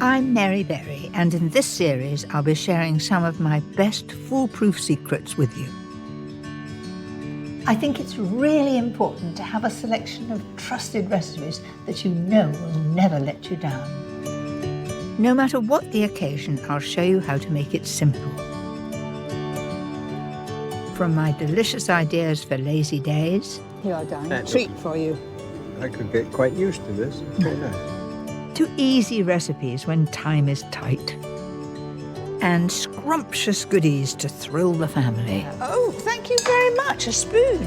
I'm Mary Berry, and in this series I'll be sharing some of my best foolproof secrets with you. I think it's really important to have a selection of trusted recipes that you know will never let you down. No matter what the occasion, I'll show you how to make it simple. From my delicious ideas for lazy days... Here, darling, a treat for you. I could get quite used to this. It's very nice. To easy recipes when time is tight. And scrumptious goodies to thrill the family. Oh, thank you very much. A spoon.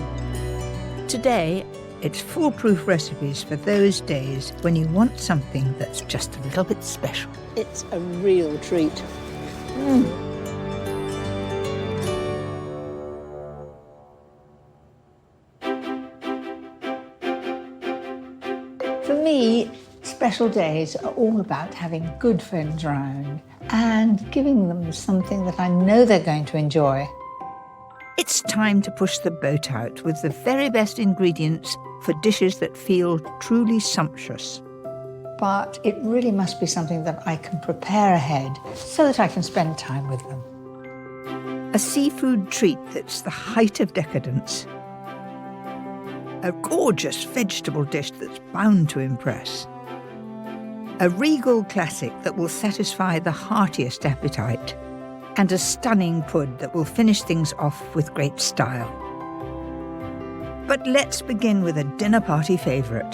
Today, it's foolproof recipes for those days when you want something that's just a little bit special. It's a real treat. For me, special days are all about having good friends around and giving them something that I know they're going to enjoy. It's time to push the boat out with the very best ingredients for dishes that feel truly sumptuous. But it really must be something that I can prepare ahead so that I can spend time with them. A seafood treat that's the height of decadence. A gorgeous vegetable dish that's bound to impress. A regal classic that will satisfy the heartiest appetite. And a stunning pud that will finish things off with great style. But let's begin with a dinner party favourite.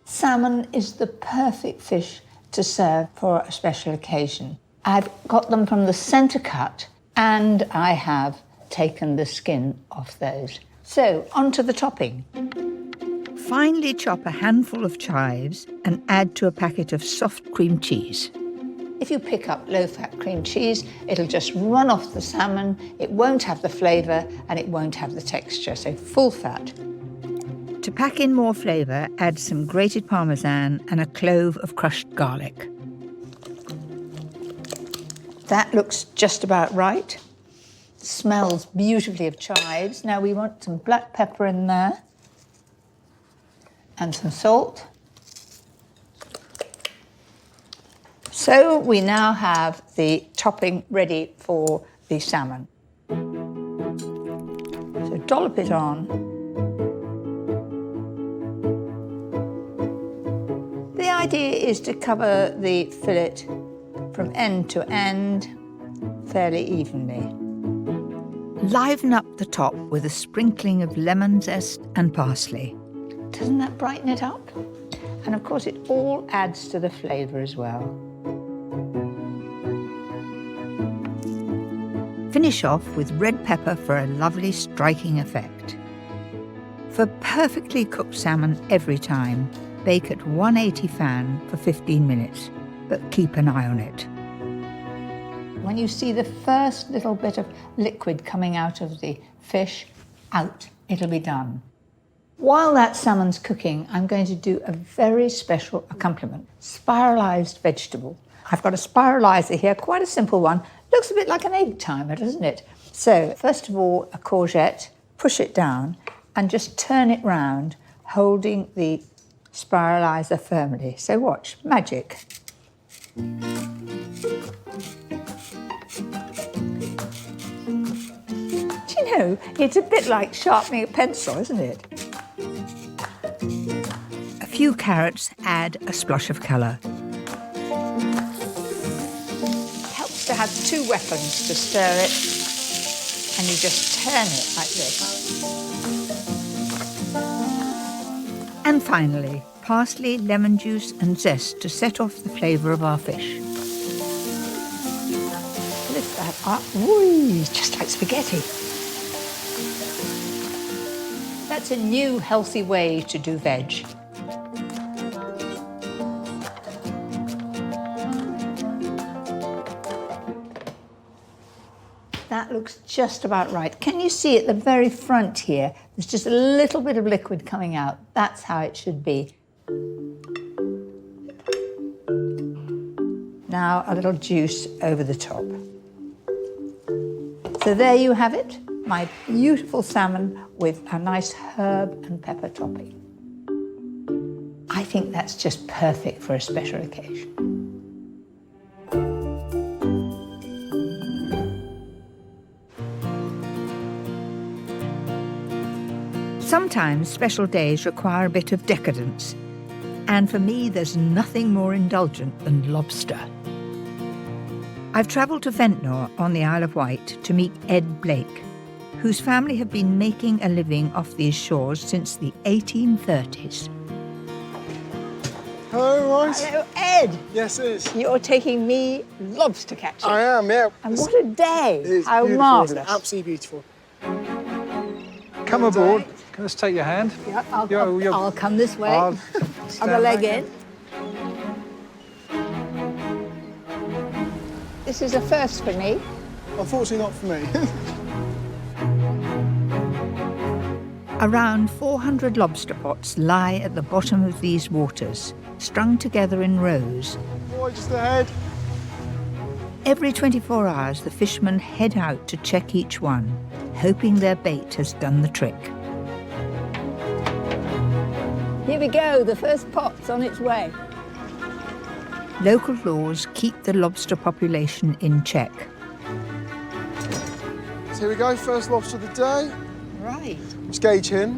Salmon is the perfect fish to serve for a special occasion. I've got them from the centre cut and I have taken the skin off those. So, onto the topping. Finely chop a handful of chives and add to a packet of soft cream cheese. If you pick up low-fat cream cheese, it'll just run off the salmon, it won't have the flavour and it won't have the texture, so full fat. To pack in more flavour, add some grated parmesan and a clove of crushed garlic. That looks just about right. Smells beautifully of chives. Now we want some black pepper in there. And some salt. So we now have the topping ready for the salmon. So dollop it on. The idea is to cover the fillet from end to end fairly evenly. Liven up the top with a sprinkling of lemon zest and parsley. Doesn't that brighten it up? And of course, it all adds to the flavour as well. Finish off with red pepper for a lovely striking effect. For perfectly cooked salmon every time, bake at 180 fan for 15 minutes, but keep an eye on it. When you see the first little bit of liquid coming out of the fish, out, it'll be done. While that salmon's cooking, I'm going to do a very special accompaniment, spiralized vegetable. I've got a spiralizer here, quite a simple one. Looks a bit like an egg timer, doesn't it? So, first of all, a courgette, push it down and just turn it round, holding the spiralizer firmly. So watch, magic. Do you know, it's a bit like sharpening a pencil, isn't it? A few carrots add a splash of colour. It helps to have two weapons to stir it, and you just turn it like this. And finally, parsley, lemon juice and zest to set off the flavour of our fish. Lift that up. Ooh, it's just like spaghetti. That's a new healthy way to do veg. That looks just about right. Can you see at the very front here, there's just a little bit of liquid coming out. That's how it should be. Now a little juice over the top. So there you have it, my beautiful salmon with a nice herb and pepper topping. I think that's just perfect for a special occasion. Sometimes special days require a bit of decadence. And for me, there's nothing more indulgent than lobster. I've travelled to Ventnor on the Isle of Wight to meet Ed Blake, whose family have been making a living off these shores since the 1830s. Hello, right? Hello, Ed. Yes, it is. You're taking me lobster catching. I am, yeah. And what a day. It is How beautiful, marvellous. absolutely beautiful. Come aboard. Can I just take your hand? Yeah, You're- I'll come this way. I'll On the stand leg back. in. This is a first for me. Unfortunately, not for me. Around 400 lobster pots lie at the bottom of these waters, strung together in rows. Boy, just ahead. Every 24 hours, the fishermen head out to check each one, hoping their bait has done the trick. Here we go, the first pot's on its way. Local laws keep the lobster population in check. So here we go, first lobster of the day. Right. Just gauge him.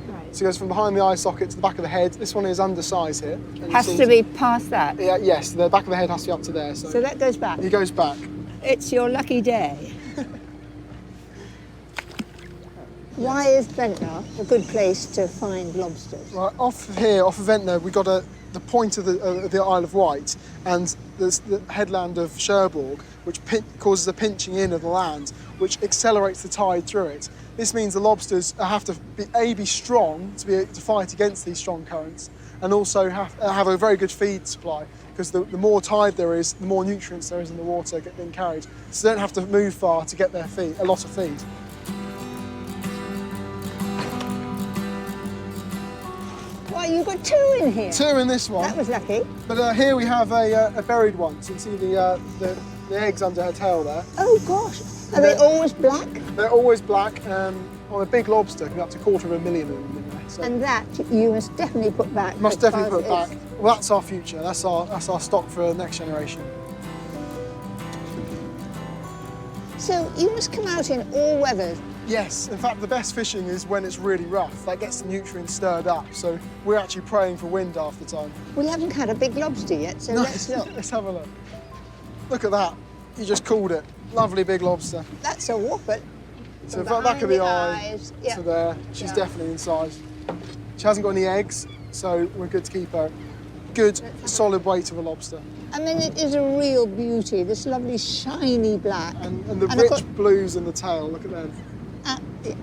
Right. So he goes from behind the eye socket to the back of the head. This one is undersized here. And you Has see- to be past that. Yeah, yes, the back of the head has to be up to there. So, So that goes back. he goes back. It's your lucky day. Why is Ventnor a good place to find lobsters? Right, off of here, off of Ventnor, we got the point of the Isle of Wight, and there's the headland of Cherbourg, which causes a pinching in of the land, which accelerates the tide through it. This means the lobsters have to be strong to be able to fight against these strong currents, and also have a very good feed supply, because the more tide there is, the more nutrients there is in the water being carried. So they don't have to move far to get their feed, a lot of feed. Well, you've got two in here. Two in this one. That was lucky. But here we have a buried one. So you can see the eggs under her tail there. Oh, gosh. Are they always black? They're always black. On a big lobster, can be up to 250,000 of them in there. So And that you must definitely put back. must definitely put because it back. Well, that's our future. That's our stock for the next generation. So you must come out in all weathers. Yes, in fact, the best fishing is when it's really rough. That gets the nutrients stirred up. So we're actually praying for wind half the time. We haven't had a big lobster yet, so let's look. Let's have a look. Look at that. You just called it. Lovely big lobster. That's a whopper. So From the back of the behind eye eyes, yeah. to there. She's Yeah. definitely inside. She hasn't got any eggs, so we're good to keep her. Good, solid weight of a lobster. I mean, it is a real beauty, this lovely shiny black. And the of rich course, blues in the tail, look at them.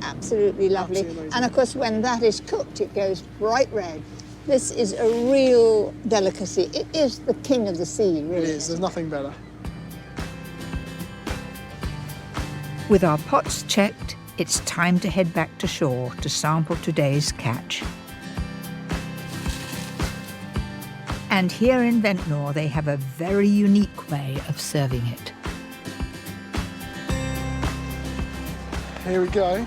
absolutely lovely. Absolutely amazing. And of course, when that is cooked, it goes bright red. This is a real delicacy. It is the king of the sea, really. It is, there's nothing better. With our pots checked, it's time to head back to shore to sample today's catch. And here in Ventnor, they have a very unique way of serving it. Here we go.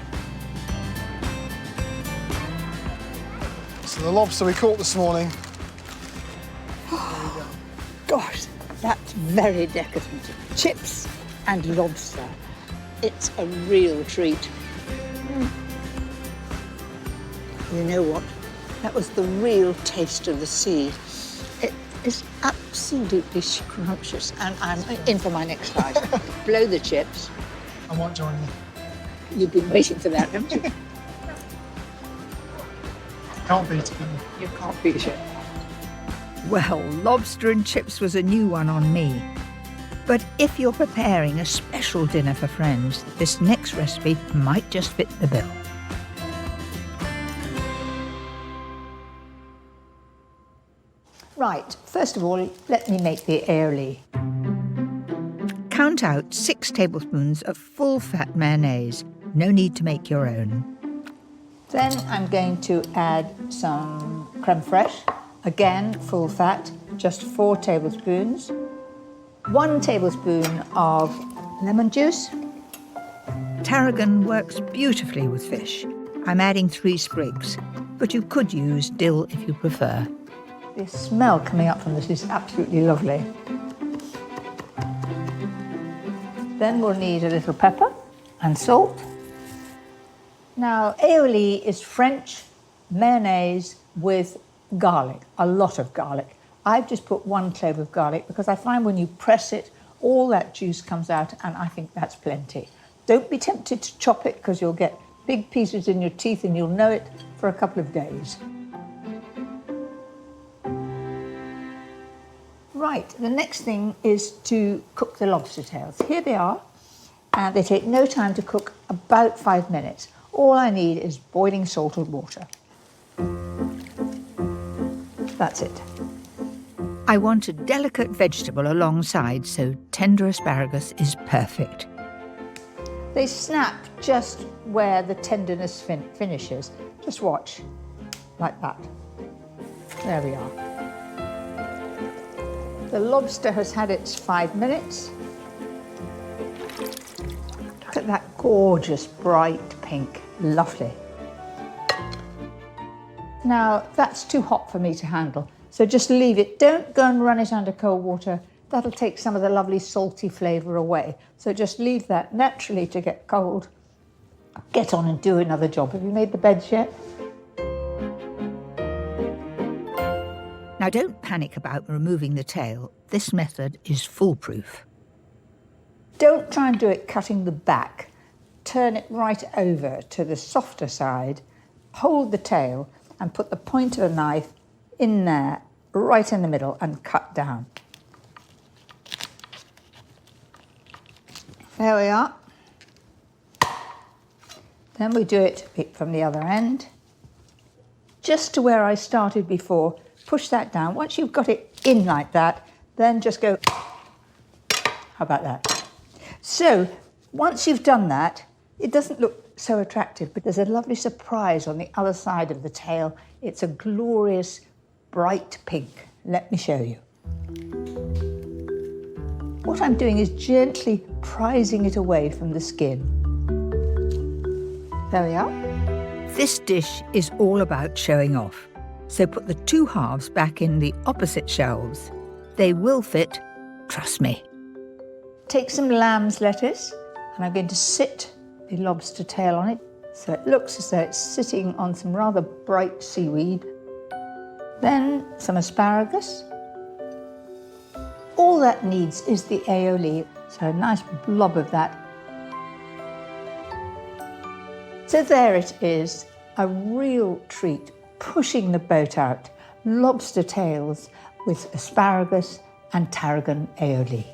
So the lobster we caught this morning. Gosh, that's very decadent. Chips and lobster. It's a real treat. You know what? That was the real taste of the sea. It is absolutely scrumptious. And I'm in for my next slice. Blow the chips. I might join you. You've been waiting for that, haven't you? Can't beat it. You can't beat it. Well, lobster and chips was a new one on me. But if you're preparing a special dinner for friends, this next recipe might just fit the bill. Right, first of all, let me make the aioli. Count out 6 tablespoons of full-fat mayonnaise. No need to make your own. Then I'm going to add some creme fraiche. Again, full fat, just 4 tablespoons. 1 tablespoon of lemon juice. Tarragon works beautifully with fish. I'm adding 3 sprigs, but you could use dill if you prefer. The smell coming up from this is absolutely lovely. Then we'll need a little pepper and salt. Now, aioli is French mayonnaise with garlic, a lot of garlic. I've just put 1 clove of garlic because I find when you press it, all that juice comes out, and I think that's plenty. Don't be tempted to chop it because you'll get big pieces in your teeth and you'll know it for a couple of days. Right, the next thing is to cook the lobster tails. Here they are, and they take no time to cook, about 5 minutes. All I need is boiling salted water. That's it. I want a delicate vegetable alongside, so tender asparagus is perfect. They snap just where the tenderness finishes. Just watch, like that. There we are. The lobster has had its 5 minutes. Look at that gorgeous bright pink, lovely. Now that's too hot for me to handle, so just leave it. Don't go and run it under cold water. That'll take some of the lovely salty flavour away. So just leave that naturally to get cold. Get on and do another job. Have you made the beds yet? Now don't panic about removing the tail. This method is foolproof. Don't try and do it cutting the back. Turn it right over to the softer side, hold the tail and put the point of a knife in there, right in the middle, and cut down. There we are. Then we do it from the other end. Just to where I started before, push that down. Once you've got it in like that, then just go, how about that? So, once you've done that, it doesn't look so attractive, but there's a lovely surprise on the other side of the tail. It's a glorious, bright pink. Let me show you. What I'm doing is gently prizing it away from the skin. There we are. This dish is all about showing off. So put the 2 halves back in the opposite shelves. They will fit, trust me. Take some lamb's lettuce, and I'm going to sit the lobster tail on it, so it looks as though it's sitting on some rather bright seaweed. Then some asparagus. All that needs is the aioli, so a nice blob of that. So there it is, a real treat, pushing the boat out, lobster tails with asparagus and tarragon aioli.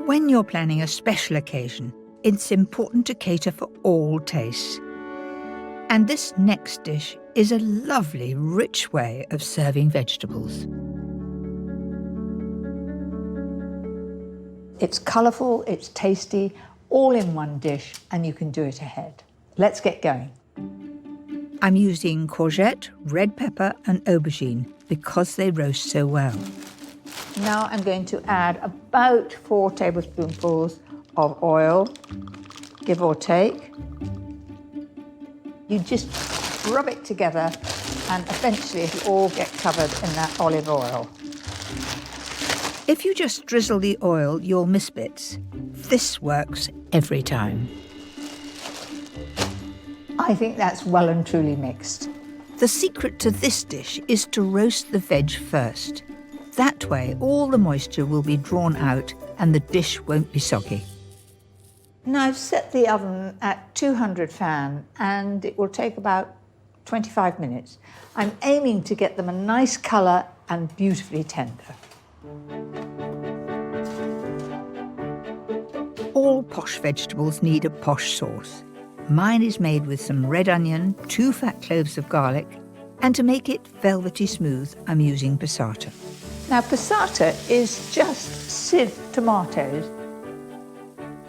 When you're planning a special occasion, it's important to cater for all tastes. And this next dish is a lovely, rich way of serving vegetables. It's colourful, it's tasty, all in one dish, and you can do it ahead. Let's get going. I'm using courgette, red pepper and aubergine because they roast so well. Now I'm going to add about 4 tablespoonfuls of oil, give or take. You just rub it together and eventually it'll all get covered in that olive oil. If you just drizzle the oil, you'll miss bits. This works every time. I think that's well and truly mixed. The secret to this dish is to roast the veg first. That way, all the moisture will be drawn out and the dish won't be soggy. Now I've set the oven at 200 fan and it will take about 25 minutes. I'm aiming to get them a nice colour and beautifully tender. All posh vegetables need a posh sauce. Mine is made with some red onion, 2 fat cloves of garlic, and to make it velvety smooth, I'm using passata. Now passata is just sieved tomatoes.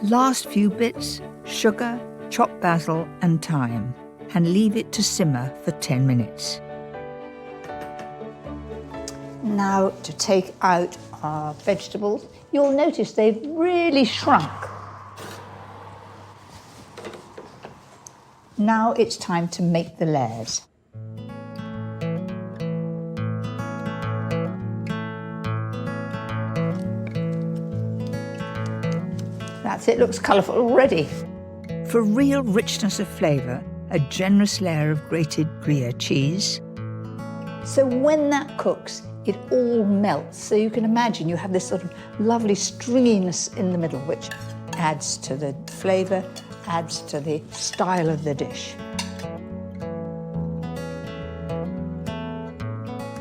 Last few bits, sugar, chopped basil and thyme, and leave it to simmer for 10 minutes. Now to take out our vegetables, you'll notice they've really shrunk. Now it's time to make the layers. That's it, looks colourful already. For real richness of flavour, a generous layer of grated Gruyere cheese. So when that cooks, it all melts. So you can imagine you have this sort of lovely stringiness in the middle, which adds to the flavour, adds to the style of the dish.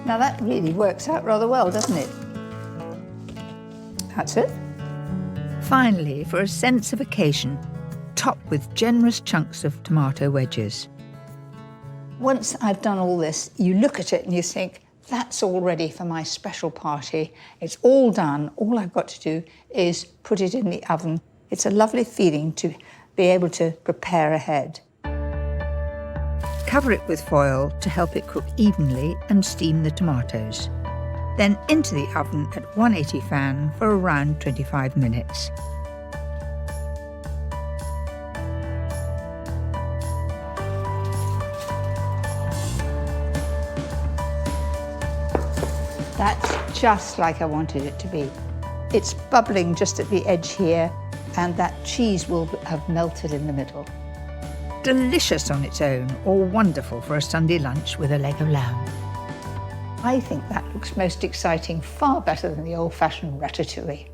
Now that really works out rather well, doesn't it? That's it. Finally, for a sense of occasion, top with generous chunks of tomato wedges. Once I've done all this, you look at it and you think, that's all ready for my special party. It's all done. All I've got to do is put it in the oven. It's a lovely feeling to be able to prepare ahead. Cover it with foil to help it cook evenly and steam the tomatoes. Then into the oven at 180 fan for around 25 minutes. That's just like I wanted it to be. It's bubbling just at the edge here, and that cheese will have melted in the middle. Delicious on its own, or wonderful for a Sunday lunch with a leg of lamb. I think that looks most exciting, far better than the old-fashioned ratatouille.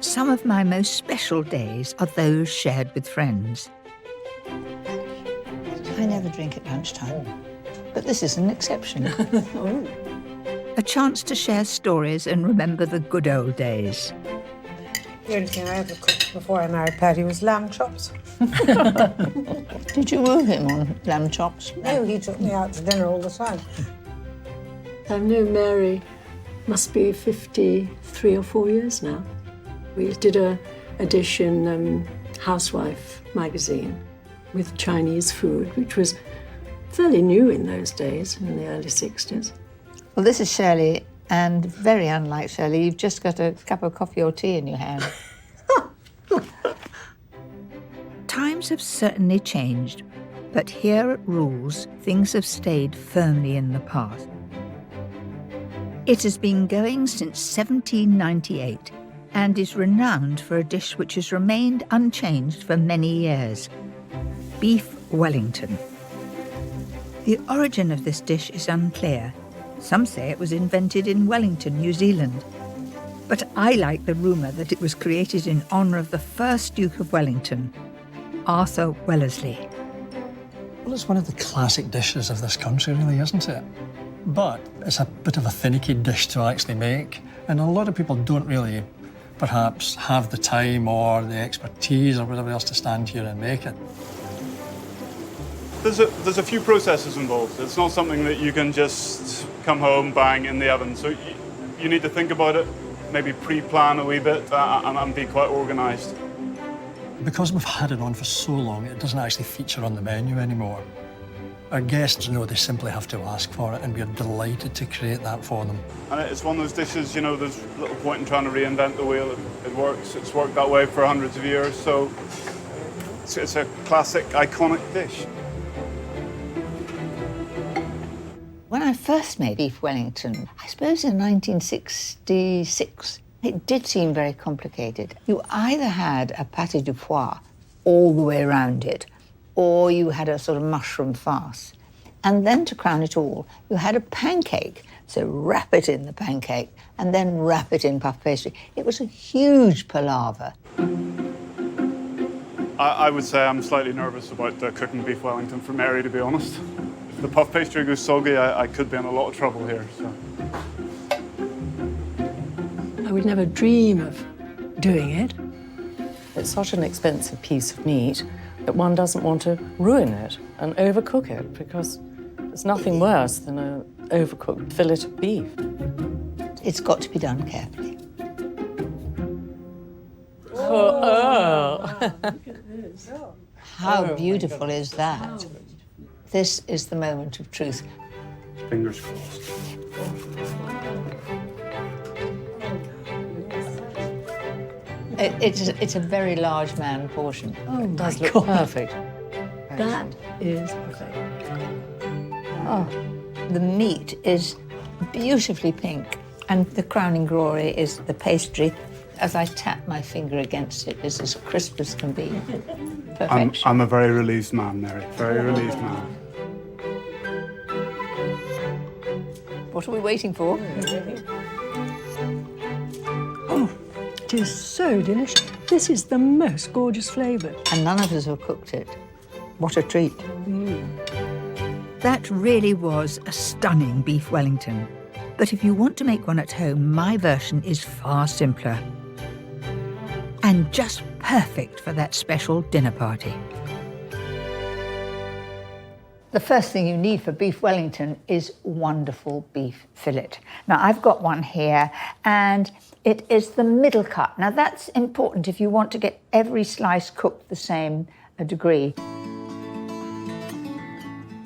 Some of my most special days are those shared with friends. I never drink at lunchtime, but this is an exception. A chance to share stories and remember the good old days. The only thing I ever cooked before I married Paddy was lamb chops. Did you woo him on lamb chops? No, he took me out to dinner all the time. I've known Mary, must be 53 or 4 years now. We did a dish in Housewife magazine with Chinese food, which was fairly new in those days, in the early 60s. Well, this is Shirley, and very unlike Shirley, you've just got a cup of coffee or tea in your hand. Times have certainly changed, but here at Rules, things have stayed firmly in the past. It has been going since 1798 and is renowned for a dish which has remained unchanged for many years: beef Wellington. The origin of this dish is unclear. Some say it was invented in Wellington, New Zealand. But I like the rumour that it was created in honour of the first Duke of Wellington, Arthur Wellesley. Well, it's one of the classic dishes of this country, really, isn't it? But it's a bit of a finicky dish to actually make, and a lot of people don't really perhaps have the time or the expertise or whatever else to stand here and make it. There's a few processes involved. It's not something that you can just come home, bang, in the oven. So you need to think about it, maybe pre-plan a wee bit and be quite organised. Because we've had it on for so long, it doesn't actually feature on the menu anymore. Our guests know they simply have to ask for it, and we're delighted to create that for them. And it's one of those dishes, you know, there's little point in trying to reinvent the wheel. It works. It's worked that way for hundreds of years. So it's a classic, iconic dish. When I first made beef Wellington, I suppose in 1966, it did seem very complicated. You either had a pâté de foie all the way around it, or you had a sort of mushroom farce. And then to crown it all, you had a pancake. So wrap it in the pancake and then wrap it in puff pastry. It was a huge palaver. I would say I'm slightly nervous about cooking beef Wellington for Mary, to be honest. If the puff pastry goes soggy, I could be in a lot of trouble here. So. I would never dream of doing it. It's such an expensive piece of meat that one doesn't want to ruin it and overcook it, because there's nothing worse than an overcooked fillet of beef. It's got to be done carefully. How beautiful is that? This is the moment of truth. Fingers crossed. It's a very large man portion. Oh, It does my look God. perfect. That is perfect. Oh, the meat is beautifully pink, and the crowning glory is the pastry. As I tap my finger against it, it's as crisp as can be. Perfection. I'm a very relieved man, Mary. Very relieved man. What are we waiting for? Oh, it is so delicious. This is the most gorgeous flavour. And none of us have cooked it. What a treat. That really was a stunning beef Wellington. But if you want to make one at home, my version is far simpler. And just perfect for that special dinner party. The first thing you need for beef Wellington is wonderful beef fillet. Now, I've got one here, and it is the middle cut. Now, that's important if you want to get every slice cooked the same degree.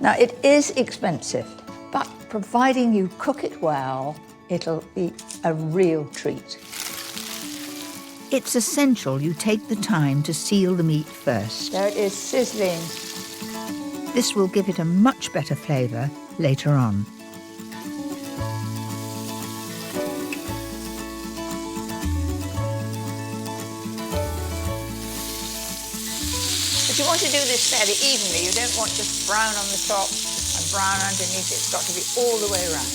Now, it is expensive, but providing you cook it well, it'll be a real treat. It's essential you take the time to seal the meat first. There it is, sizzling. This will give it a much better flavour later on. But you want to do this fairly evenly. You don't want just brown on the top and brown underneath. It's got to be all the way around.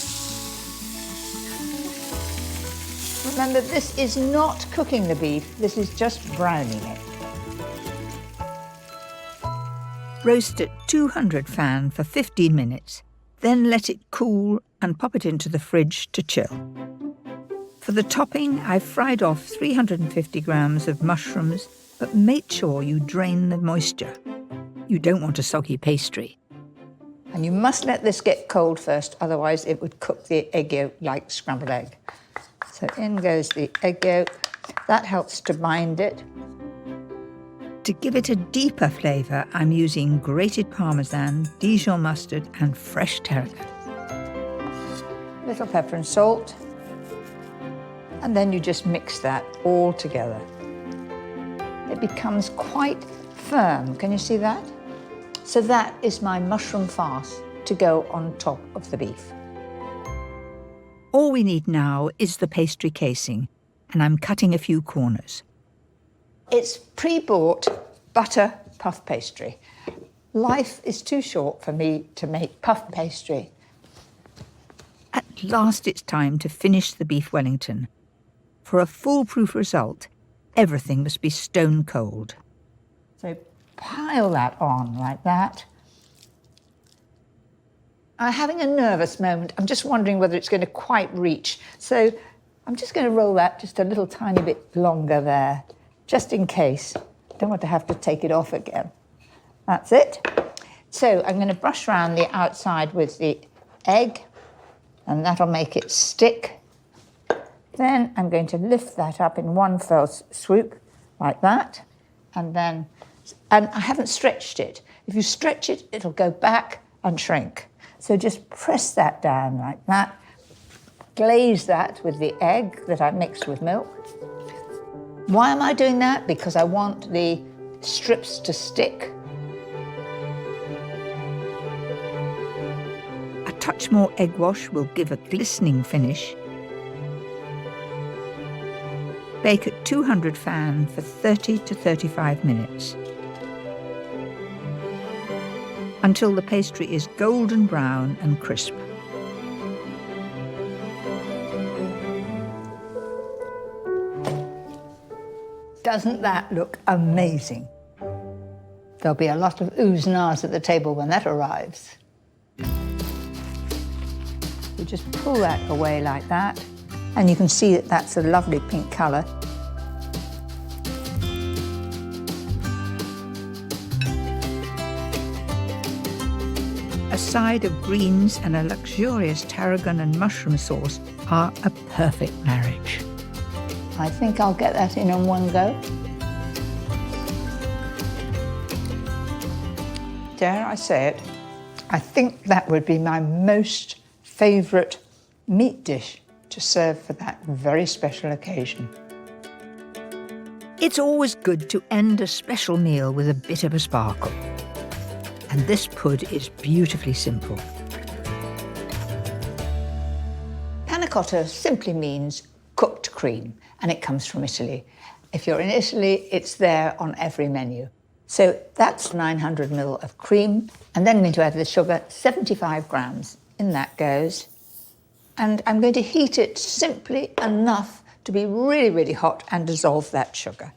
Remember, this is not cooking the beef. This is just browning it. Roast at 200 fan for 15 minutes, then let it cool and pop it into the fridge to chill. For the topping, I've fried off 350 grams of mushrooms, but make sure you drain the moisture. You don't want a soggy pastry. And you must let this get cold first, otherwise it would cook the egg yolk like scrambled egg. So in goes the egg yolk. That helps to bind it. To give it a deeper flavour, I'm using grated parmesan, Dijon mustard and fresh tarragon. Little pepper and salt. And then you just mix that all together. It becomes quite firm. Can you see that? So that is my mushroom farce to go on top of the beef. All we need now is the pastry casing, and I'm cutting a few corners. It's pre-bought butter puff pastry. Life is too short for me to make puff pastry. At last it's time to finish the beef Wellington. For a foolproof result, everything must be stone cold. So pile that on like that. I'm having a nervous moment. I'm just wondering whether it's going to quite reach. So I'm just going to roll that just a little tiny bit longer there, just in case. Don't want to have to take it off again. That's it. So I'm going to brush around the outside with the egg, and that'll make it stick. Then I'm going to lift that up in one fell swoop, like that. And I haven't stretched it. If you stretch it, it'll go back and shrink. So just press that down like that. Glaze that with the egg that I mixed with milk. Why am I doing that? Because I want the strips to stick. A touch more egg wash will give a glistening finish. Bake at 200 fan for 30 to 35 minutes. Until the pastry is golden brown and crisp. Doesn't that look amazing? There'll be a lot of oohs and ahs at the table when that arrives. You just pull that away like that, and you can see that that's a lovely pink colour. A side of greens and a luxurious tarragon and mushroom sauce are a perfect marriage. I think I'll get that in on one go. Dare I say it, I think that would be my most favourite meat dish to serve for that very special occasion. It's always good to end a special meal with a bit of a sparkle. And this pud is beautifully simple. Panna Cotta simply means cooked cream, and it comes from Italy. If you're in Italy, it's there on every menu. So that's 900 ml of cream, and then I'm going to add the sugar, 75 grams. In that goes. And I'm going to heat it simply enough to be really, really hot and dissolve that sugar.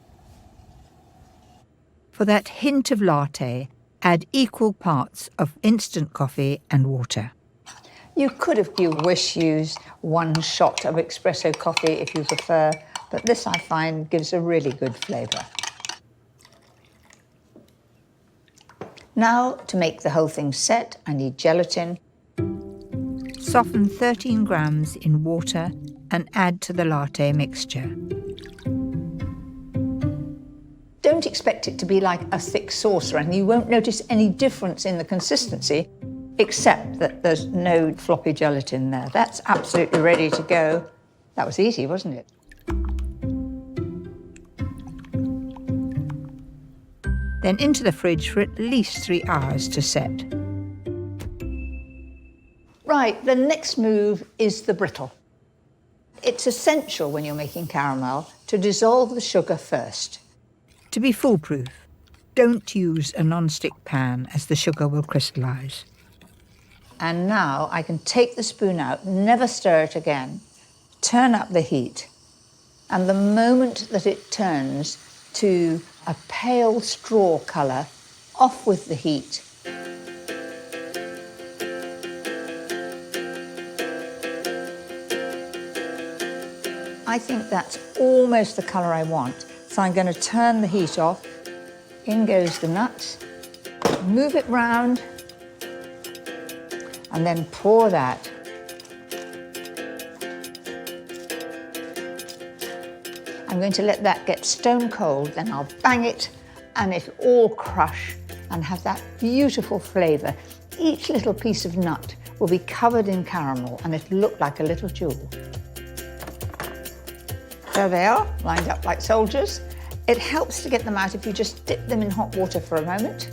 For that hint of latte, add equal parts of instant coffee and water. You could, if you wish, use 1 shot of espresso coffee if you prefer, but this I find gives a really good flavour. Now, to make the whole thing set, I need gelatin. Soften 13 grams in water and add to the latte mixture. Don't expect it to be like a thick sauce or anything. You won't notice any difference in the consistency, except that there's no floppy gelatin there. That's absolutely ready to go. That was easy, wasn't it? Then into the fridge for at least 3 hours to set. Right, the next move is the brittle. It's essential when you're making caramel to dissolve the sugar first. To be foolproof, don't use a non-stick pan as the sugar will crystallise. And now I can take the spoon out, never stir it again, turn up the heat, and the moment that it turns to a pale straw colour, off with the heat. I think that's almost the colour I want. So I'm going to turn the heat off. In goes the nuts. Move it round. And then pour that. I'm going to let that get stone cold, then I'll bang it and it'll all crush and have that beautiful flavour. Each little piece of nut will be covered in caramel and it'll look like a little jewel. There they are, lined up like soldiers. It helps to get them out if you just dip them in hot water for a moment.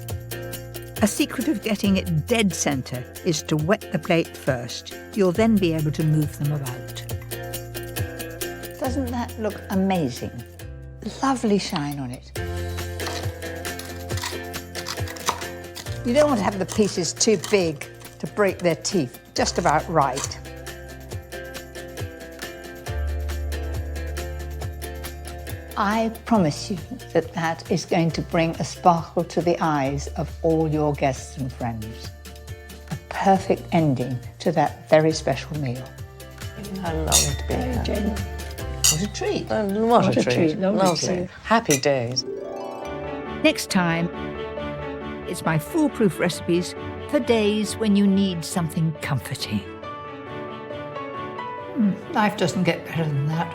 A secret of getting it dead centre is to wet the plate first. You'll then be able to move them about. Doesn't that look amazing? Lovely shine on it. You don't want to have the pieces too big to break their teeth, just about right. I promise you that that is going to bring a sparkle to the eyes of all your guests and friends. A perfect ending to that very special meal. I loved being here. Jane. What a treat. What a treat. Lovely. Happy days. Next time, it's my foolproof recipes for days when you need something comforting. Life doesn't get better than that.